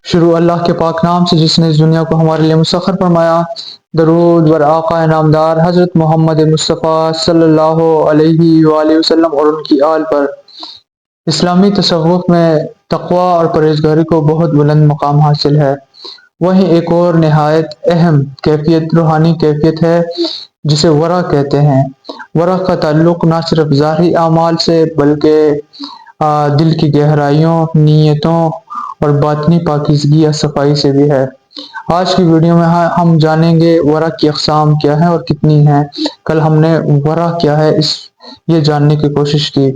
شروع اللہ کے پاک نام سے جس نے اس دنیا کو ہمارے لیے مسخر فرمایا۔ درود بر آقا نامدار حضرت محمد مصطفیٰ صلی اللہ علیہ وآلہ وسلم اور ان کی آل پر۔ اسلامی تصوف میں تقوی اور پرہیزگاری کو بہت بلند مقام حاصل ہے۔ وہیں ایک اور نہایت اہم کیفیت روحانی کیفیت ہے جسے ورع کہتے ہیں۔ ورع کا تعلق نہ صرف ظاہری اعمال سے بلکہ دل کی گہرائیوں، نیتوں اور باطنی پاکیزگی یا صفائی سے بھی ہے۔ آج کی ویڈیو میں ہم جانیں گے ورع کی اقسام کیا ہیں اور کتنی ہیں۔ کل ہم نے ورع کیا ہے یہ جاننے کی کوشش کی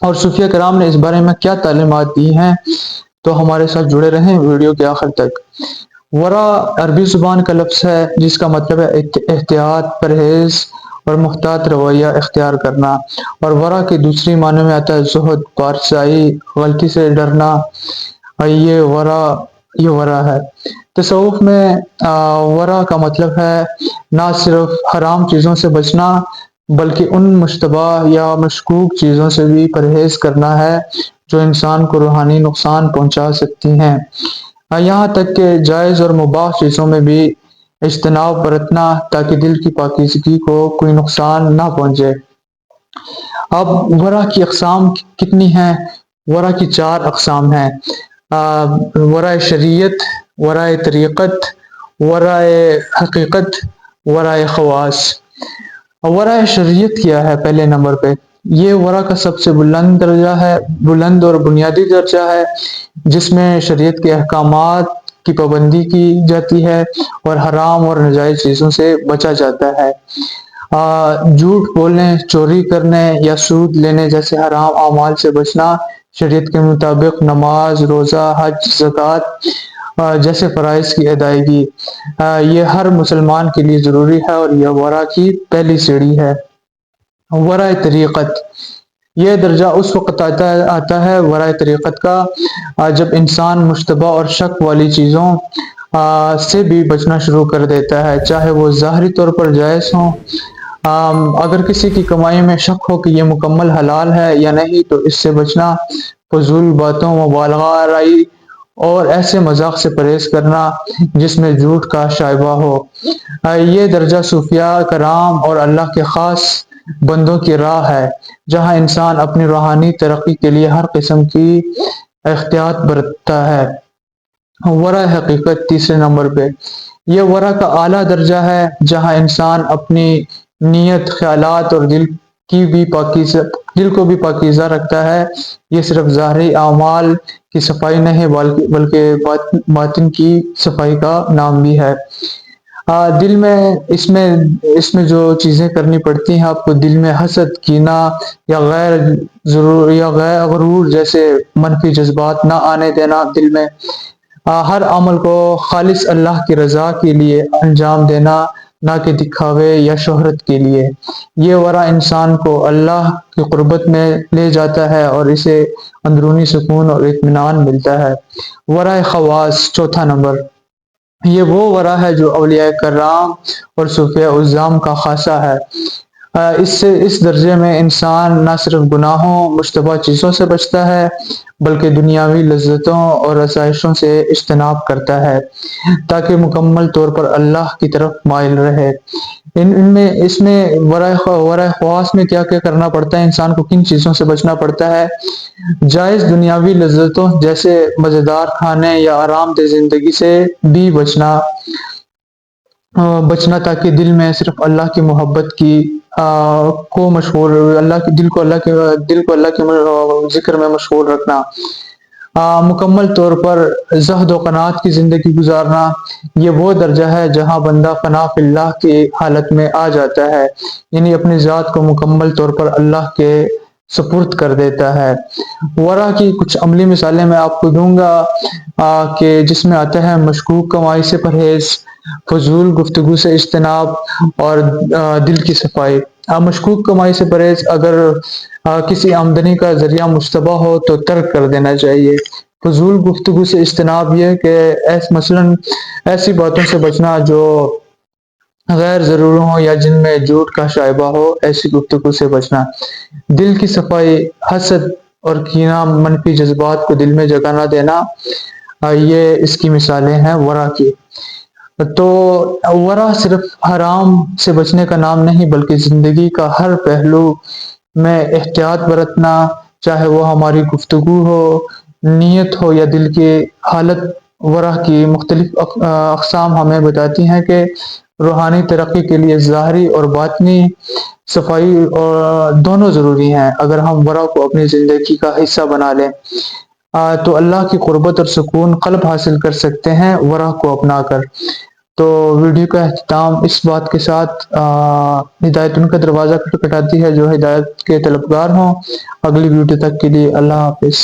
اور صوفیہ کرام نے اس بارے میں کیا تعلیمات دی ہیں، تو ہمارے ساتھ جڑے رہیں ویڈیو کے آخر تک۔ ورع عربی زبان کا لفظ ہے جس کا مطلب ہے احتیاط، پرہیز اور محتاط رویہ اختیار کرنا، اور ورع کے دوسری معنی میں آتا ہے زہد، پارسائی، غلطی سے ڈرنا۔ یہ ورع ہے۔ تصوف میں ورع کا مطلب ہے نہ صرف حرام چیزوں سے بچنا بلکہ ان مشتبہ یا مشکوک چیزوں سے بھی پرہیز کرنا ہے جو انسان کو روحانی نقصان پہنچا سکتی ہیں، یہاں تک کہ جائز اور مباح چیزوں میں بھی اجتناب برتنا تاکہ دل کی پاکیزگی کو کوئی نقصان نہ پہنچے۔ اب ورع کی اقسام کتنی ہیں؟ ورع کی 4 اقسام ہیں: ورع شریعت، ورع طریقت، ورع حقیقت، ورع خواص۔ ورع شریعت کیا ہے؟ پہلے نمبر پہ یہ ورع کا سب سے بلند اور بنیادی درجہ ہے جس میں شریعت کے احکامات کی پابندی کی جاتی ہے اور حرام اور ناجائز چیزوں سے بچا جاتا ہے۔ جھوٹ بولنے، چوری کرنے یا سود لینے جیسے حرام اعمال سے بچنا شریعت کے مطابق نماز، روزہ، حج، زکوٰۃ جیسے فرائض کی ادائیگی یہ ہر مسلمان کے لیے ضروری ہے اور یہ ورع کی پہلی سیڑھی ہے۔ ورع طریقت یہ درجہ اس وقت آتا ہے ورع طریقت کا جب انسان مشتبہ اور شک والی چیزوں سے بھی بچنا شروع کر دیتا ہے، چاہے وہ ظاہری طور پر جائز ہوں۔ اگر کسی کی کمائی میں شک ہو کہ یہ مکمل حلال ہے یا نہیں تو اس سے بچنا، فضول باتوں، مبالغہ آرائی اور ایسے مذاق سے پرہیز کرنا جس میں جھوٹ کا شائبہ ہو۔ یہ درجہ صوفیاء کرام اور اللہ کے خاص بندوں کی راہ ہے جہاں انسان اپنی روحانی ترقی کے لیے ہر قسم کی احتیاط برتتا ہے۔ ورع حقیقت تیسرے نمبر پہ یہ ورع کا اعلیٰ درجہ ہے جہاں انسان اپنی نیت، خیالات اور دل کو بھی پاکیزہ رکھتا ہے۔ یہ صرف ظاہری اعمال کی صفائی نہیں بلکہ باطن کی صفائی کا نام بھی ہے۔ دل میں اس میں جو چیزیں کرنی پڑتی ہیں آپ کو، دل میں حسد، کینہ یا غرور جیسے منفی جذبات نہ آنے دینا، دل میں ہر عمل کو خالص اللہ کی رضا کے لیے انجام دینا، نہ کہ دکھاوے یا شہرت کے لیے۔ یہ ورع انسان کو اللہ کی قربت میں لے جاتا ہے اور اسے اندرونی سکون اور اطمینان ملتا ہے۔ ورع خواص چوتھا نمبر یہ وہ ورع ہے جو اولیاء کرام اور صوفیاء عظام کا خاصہ ہے۔ اس درجے میں انسان نہ صرف گناہوں، مشتبہ چیزوں سے بچتا ہے بلکہ دنیاوی لذتوں اور آسائشوں سے اجتناب کرتا ہے تاکہ مکمل طور پر اللہ کی طرف مائل رہے۔ اس میں ورع خواص میں کیا کرنا پڑتا ہے، انسان کو کن چیزوں سے بچنا پڑتا ہے؟ جائز دنیاوی لذتوں جیسے مزیدار کھانے یا آرام دہ زندگی سے بھی بچنا تاکہ دل میں صرف اللہ کی محبت کو مشغول، دل کو اللہ کے ذکر میں مشغول رکھنا۔ مکمل طور پر زہد و قناعت کی زندگی گزارنا یہ وہ درجہ ہے جہاں بندہ فنا فی اللہ کی حالت میں آ جاتا ہے، یعنی اپنی ذات کو مکمل طور پر اللہ کے سپرد کر دیتا ہے۔ ورع کی کچھ عملی مثالیں میں آپ کو دوں گا کہ جس میں آتا ہے مشکوک کمائی سے پرہیز، فضول گفتگو سے اجتناب اور دل کی صفائی۔ مشکوک کمائی سے پرہیز، اگر کسی آمدنی کا ذریعہ مشتبہ ہو تو ترک کر دینا چاہیے۔ فضول گفتگو سے اجتناب یہ کہ مثلاً ایسی باتوں سے بچنا جو غیر ضروری ہوں یا جن میں جھوٹ کا شائبہ ہو، ایسی گفتگو سے بچنا۔ دل کی صفائی، حسد اور کینہ، منفی جذبات کو دل میں جگہ نہ دینا۔ یہ اس کی مثالیں ہیں ورع کی۔ تو ورع صرف حرام سے بچنے کا نام نہیں بلکہ زندگی کا ہر پہلو میں احتیاط برتنا، چاہے وہ ہماری گفتگو ہو، نیت ہو یا دل کی حالت۔ ورع کی مختلف اقسام ہمیں بتاتی ہیں کہ روحانی ترقی کے لیے ظاہری اور باطنی صفائی دونوں ضروری ہیں۔ اگر ہم ورع کو اپنی زندگی کا حصہ بنا لیں تو اللہ کی قربت اور سکون قلب حاصل کر سکتے ہیں ورع کو اپنا کر۔ تو ویڈیو کا اختتام اس بات کے ساتھ ہدایت ان کا دروازہ کھٹکھٹاتی ہے جو ہدایت کے طلبگار ہوں۔ اگلی ویڈیو تک کے لیے اللہ حافظ۔